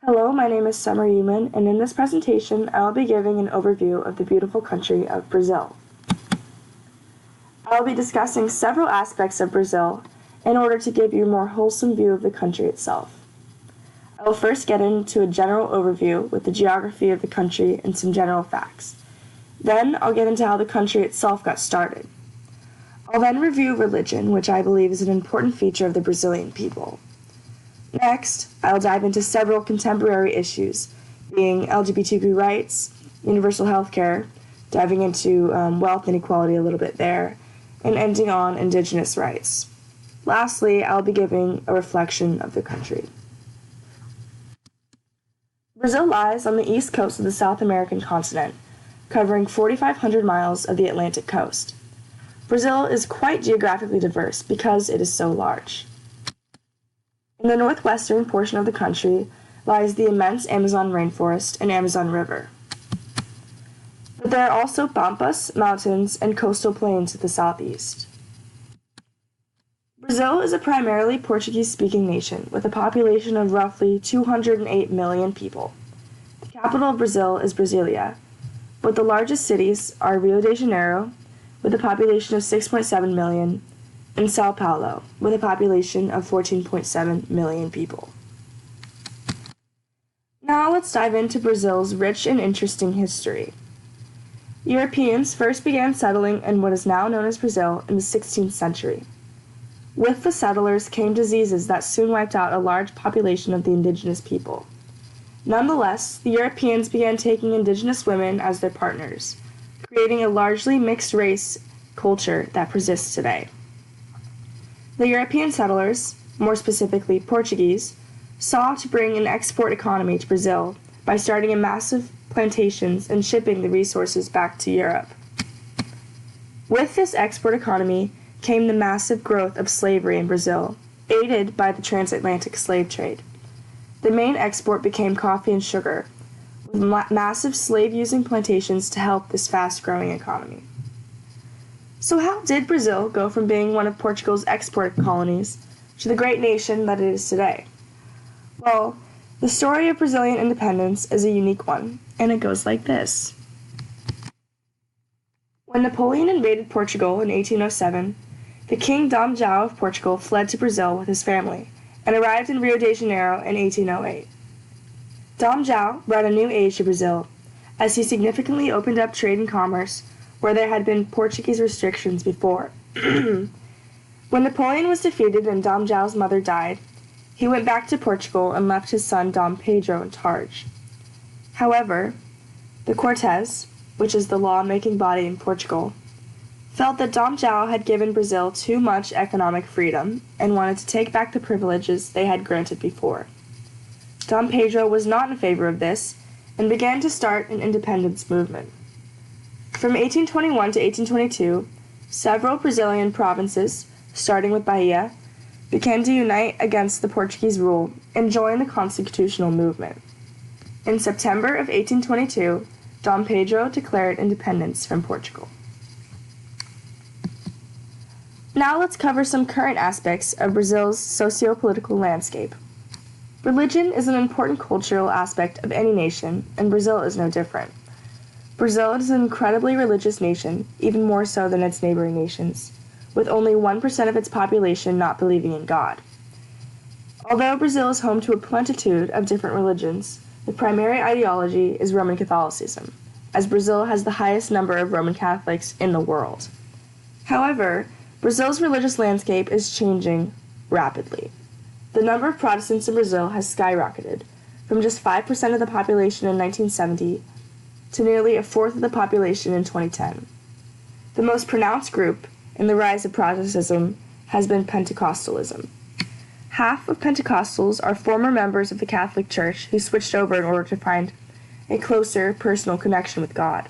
Hello, my name is Summer Human, and in this presentation, I will be giving an overview of the beautiful country of Brazil. I will be discussing several aspects of Brazil in order to give you a more wholesome view of the country itself. I will first get into a general overview with the geography of the country and some general facts. Then I'll get into how the country itself got started. I'll then review religion, which I believe is an important feature of the Brazilian people. Next, I'll dive into several contemporary issues, being LGBTQ rights, universal health care, diving into wealth inequality a little bit there, and ending on indigenous rights. Lastly, I'll be giving a reflection of the country. Brazil lies on the east coast of the South American continent, covering 4,500 miles of the Atlantic coast. Brazil is quite geographically diverse because it is so large. In the northwestern portion of the country lies the immense Amazon rainforest and Amazon River. But there are also pampas, mountains, and coastal plains to the southeast. Brazil is a primarily Portuguese-speaking nation with a population of roughly 208 million people. The capital of Brazil is Brasilia, but the largest cities are Rio de Janeiro, with a population of 6.7 million, and Sao Paulo, with a population of 14.7 million people. Now let's dive into Brazil's rich and interesting history. Europeans first began settling in what is now known as Brazil in the 16th century. With the settlers came diseases that soon wiped out a large population of the indigenous people. Nonetheless, the Europeans began taking indigenous women as their partners, creating a largely mixed race culture that persists today. The European settlers, more specifically Portuguese, sought to bring an export economy to Brazil by starting a massive plantations and shipping the resources back to Europe. With this export economy came the massive growth of slavery in Brazil, aided by the transatlantic slave trade. The main export became coffee and sugar, with massive slave-using plantations to help this fast-growing economy. So how did Brazil go from being one of Portugal's export colonies to the great nation that it is today? Well, the story of Brazilian independence is a unique one, and it goes like this. When Napoleon invaded Portugal in 1807, the King Dom João of Portugal fled to Brazil with his family and arrived in Rio de Janeiro in 1808. Dom João brought a new age to Brazil, as he significantly opened up trade and commerce where there had been Portuguese restrictions before. When Napoleon was defeated and Dom João's mother died, he went back to Portugal and left his son Dom Pedro in charge. However, the Cortes, which is the law-making body in Portugal, felt that Dom João had given Brazil too much economic freedom and wanted to take back the privileges they had granted before. Dom Pedro was not in favor of this and began to start an independence movement. From 1821 to 1822, several Brazilian provinces, starting with Bahia, began to unite against the Portuguese rule and join the constitutional movement. In September of 1822, Dom Pedro declared independence from Portugal. Now let's cover some current aspects of Brazil's socio-political landscape. Religion is an important cultural aspect of any nation, and Brazil is no different. Brazil is an incredibly religious nation, even more so than its neighboring nations, with only 1% of its population not believing in God. Although Brazil is home to a plenitude of different religions, the primary ideology is Roman Catholicism, as Brazil has the highest number of Roman Catholics in the world. However, Brazil's religious landscape is changing rapidly. The number of Protestants in Brazil has skyrocketed, from just 5% of the population in 1970 to nearly a fourth of the population in 2010. The most pronounced group in the rise of Protestantism has been Pentecostalism. Half of Pentecostals are former members of the Catholic Church who switched over in order to find a closer personal connection with God.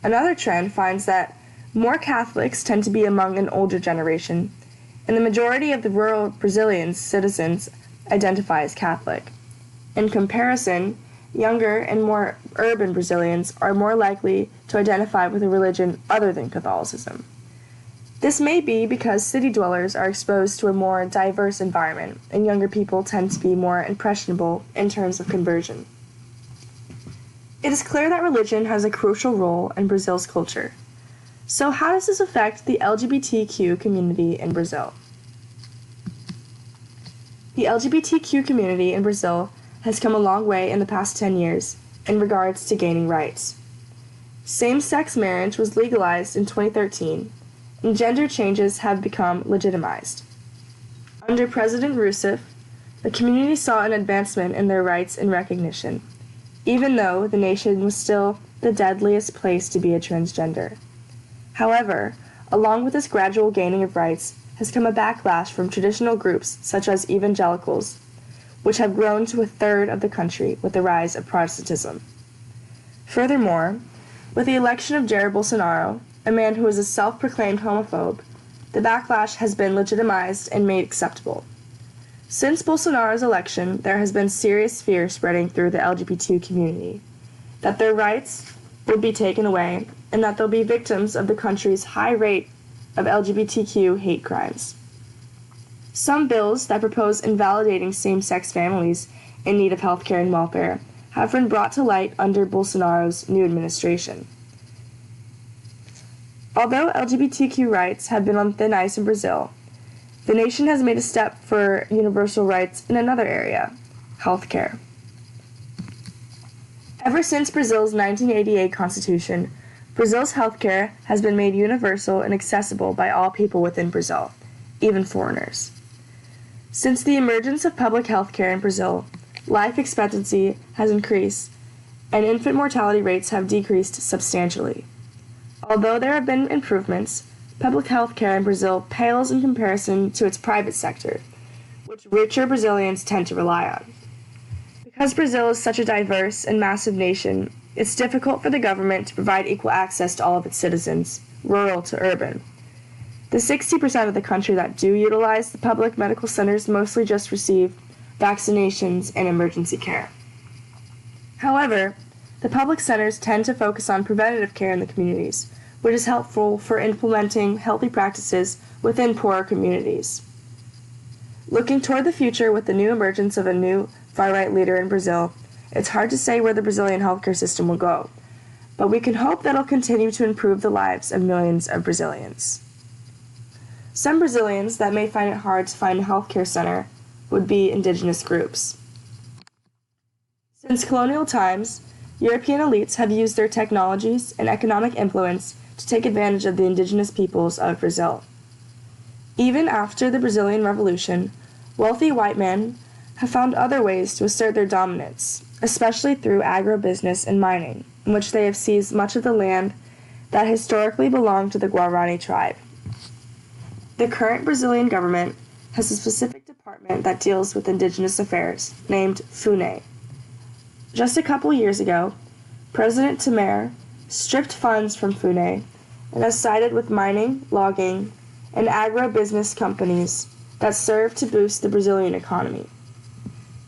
Another trend finds that more Catholics tend to be among an older generation, and the majority of the rural Brazilian citizens identify as Catholic. In comparison, younger and more urban Brazilians are more likely to identify with a religion other than Catholicism. This may be because city dwellers are exposed to a more diverse environment, and younger people tend to be more impressionable in terms of conversion. It is clear that religion has a crucial role in Brazil's culture. So how does this affect the LGBTQ community in Brazil? The LGBTQ community in Brazil has come a long way in the past 10 years in regards to gaining rights. Same-sex marriage was legalized in 2013, and gender changes have become legitimized. Under President Rousseff, the community saw an advancement in their rights and recognition, even though the nation was still the deadliest place to be a transgender. However, along with this gradual gaining of rights has come a backlash from traditional groups such as evangelicals, which have grown to a third of the country with the rise of Protestantism. Furthermore, with the election of Jair Bolsonaro, a man who is a self-proclaimed homophobe, the backlash has been legitimized and made acceptable. Since Bolsonaro's election, there has been serious fear spreading through the LGBT community that their rights will be taken away and that they'll be victims of the country's high rate of LGBTQ hate crimes. Some bills that propose invalidating same-sex families in need of health care and welfare have been brought to light under Bolsonaro's new administration. Although LGBTQ rights have been on thin ice in Brazil, the nation has made a step for universal rights in another area, healthcare. Ever since Brazil's 1988 constitution, Brazil's healthcare has been made universal and accessible by all people within Brazil, even foreigners. Since the emergence of public healthcare in Brazil, life expectancy has increased, and infant mortality rates have decreased substantially. Although there have been improvements, public health care in Brazil pales in comparison to its private sector, which richer Brazilians tend to rely on. Because Brazil is such a diverse and massive nation, it's difficult for the government to provide equal access to all of its citizens, rural to urban. The 60% of the country that do utilize the public medical centers mostly just receive vaccinations and emergency care. However, the public centers tend to focus on preventative care in the communities, which is helpful for implementing healthy practices within poorer communities. Looking toward the future with the new emergence of a new far-right leader in Brazil, it's hard to say where the Brazilian healthcare system will go, but we can hope that it'll continue to improve the lives of millions of Brazilians. Some Brazilians that may find it hard to find a healthcare center would be indigenous groups. Since colonial times, European elites have used their technologies and economic influence to take advantage of the indigenous peoples of Brazil. Even after the Brazilian Revolution, wealthy white men have found other ways to assert their dominance, especially through agribusiness and mining, in which they have seized much of the land that historically belonged to the Guarani tribe. The current Brazilian government has a specific department that deals with indigenous affairs, named FUNAI. Just a couple years ago, President Temer stripped funds from FUNAI and has sided with mining, logging, and agribusiness companies that serve to boost the Brazilian economy.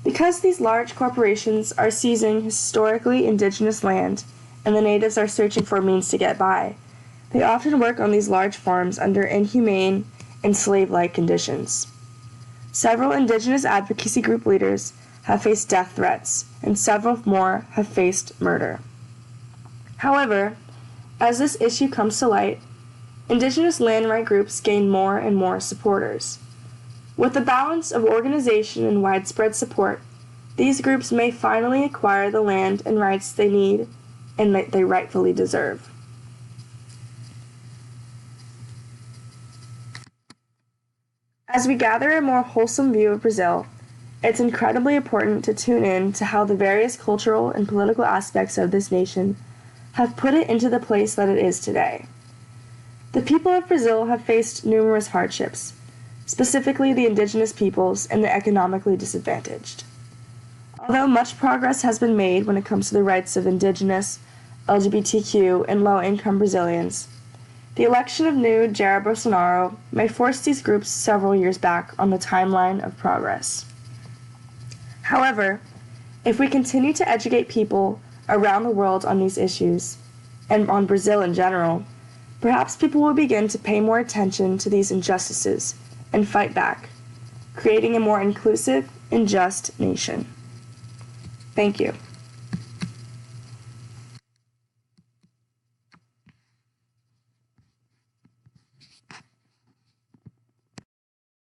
Because these large corporations are seizing historically indigenous land and the natives are searching for means to get by, they often work on these large farms under inhumane and slave-like conditions. Several indigenous advocacy group leaders have faced death threats, and several more have faced murder. However, as this issue comes to light, indigenous land right groups gain more and more supporters. With the balance of organization and widespread support, these groups may finally acquire the land and rights they need and that they rightfully deserve. As we gather a more wholesome view of Brazil, it's incredibly important to tune in to how the various cultural and political aspects of this nation have put it into the place that it is today. The people of Brazil have faced numerous hardships, specifically the indigenous peoples and the economically disadvantaged. Although much progress has been made when it comes to the rights of indigenous, LGBTQ, and low-income Brazilians, the election of new Jair Bolsonaro may force these groups several years back on the timeline of progress. However, if we continue to educate people around the world on these issues, and on Brazil in general, Perhaps people will begin to pay more attention to these injustices and fight back, creating a more inclusive and just nation. Thank you.